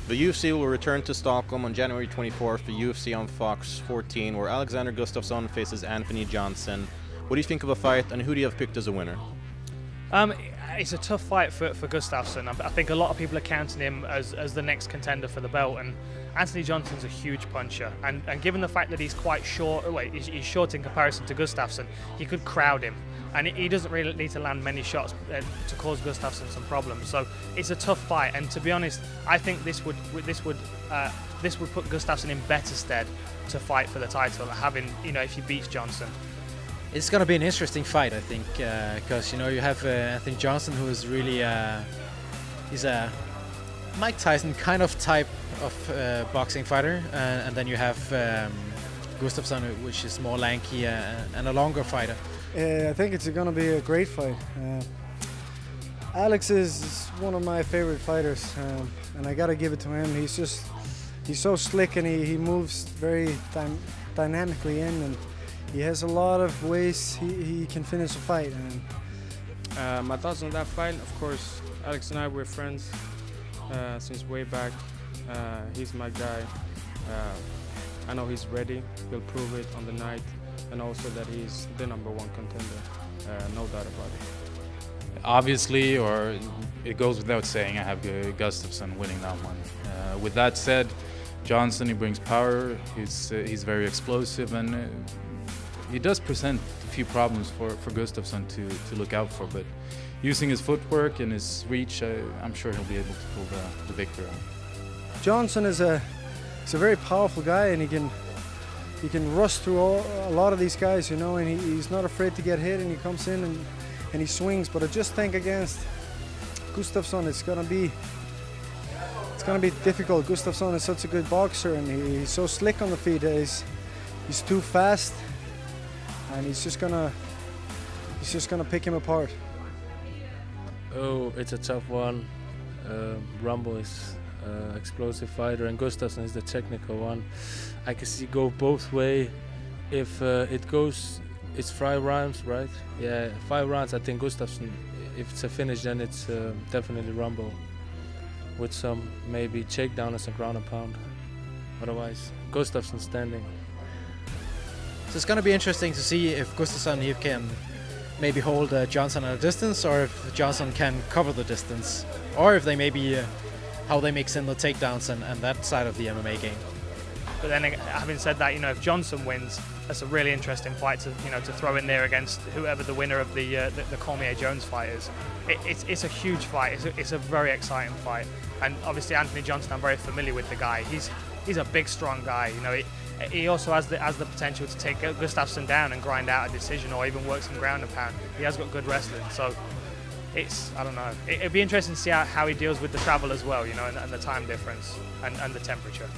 The UFC will return to Stockholm on January 24th for UFC on Fox 14, where Alexander Gustafsson faces Anthony Johnson. What do you think of the fight, and who do you have picked as a winner? It's a tough fight for Gustafsson. I think a lot of people are counting him as the next contender for the belt, and Anthony Johnson's a huge puncher, and given the fact that he's quite short, he's short in comparison to Gustafsson, he could crowd him, and he doesn't really need to land many shots to cause Gustafsson some problems. So it's a tough fight, and to be honest, I think this would put Gustafsson in better stead to fight for the title, having, if he beats Johnson. It's going to be an interesting fight, I think, because you have Anthony Johnson, who is really he's a Mike Tyson kind of type of boxing fighter, and then you have Gustafsson, which is more lanky and a longer fighter. I think it's going to be a great fight. Alex is one of my favorite fighters, and I got to give it to him. He's so slick, and he moves very dynamically in, and he has a lot of ways he can finish a fight. My thoughts on that fight, of course, Alex and I were friends since way back. He's my guy. I know he's ready. He'll prove it on the night, and also that he's the #1 contender. No doubt about it. Obviously, or it goes without saying, I have Gustafsson winning that one. With that said, Johnson, he brings power. He's very explosive, and he does present a few problems for Gustafsson to look out for, but using his footwork and his reach, I'm sure he'll be able to pull the victory out. Johnson is a very powerful guy, and he can rush through a lot of these guys, and he's not afraid to get hit, and he comes in and he swings. But I just think against Gustafsson, it's gonna be difficult. Gustafsson is such a good boxer, and he's so slick on the feet. He's too fast, and he's just gonna pick him apart. Oh, it's a tough one. Rumble is explosive fighter, and Gustafsson is the technical one. I can see go both way. If it's 5 rounds, right? Yeah, 5 rounds. I think Gustafsson. If it's a finish, then it's definitely Rumble, with some maybe takedown and some ground and pound. Otherwise, Gustafsson standing. So it's going to be interesting to see if Gustafsson can maybe hold Johnson at a distance, or if Johnson can cover the distance, or if they maybe how they mix in the takedowns and that side of the MMA game. But then, having said that, if Johnson wins, that's a really interesting fight to throw in there against whoever the winner of the Cormier-Jones fight is. It's a huge fight. It's a very exciting fight, and obviously Anthony Johnson, I'm very familiar with the guy. He's a big, strong guy. He also has the potential to take Gustafsson down and grind out a decision, or even work some ground and pound. He has got good wrestling, so I don't know. It'd be interesting to see how he deals with the travel as well, and the time difference and the temperature.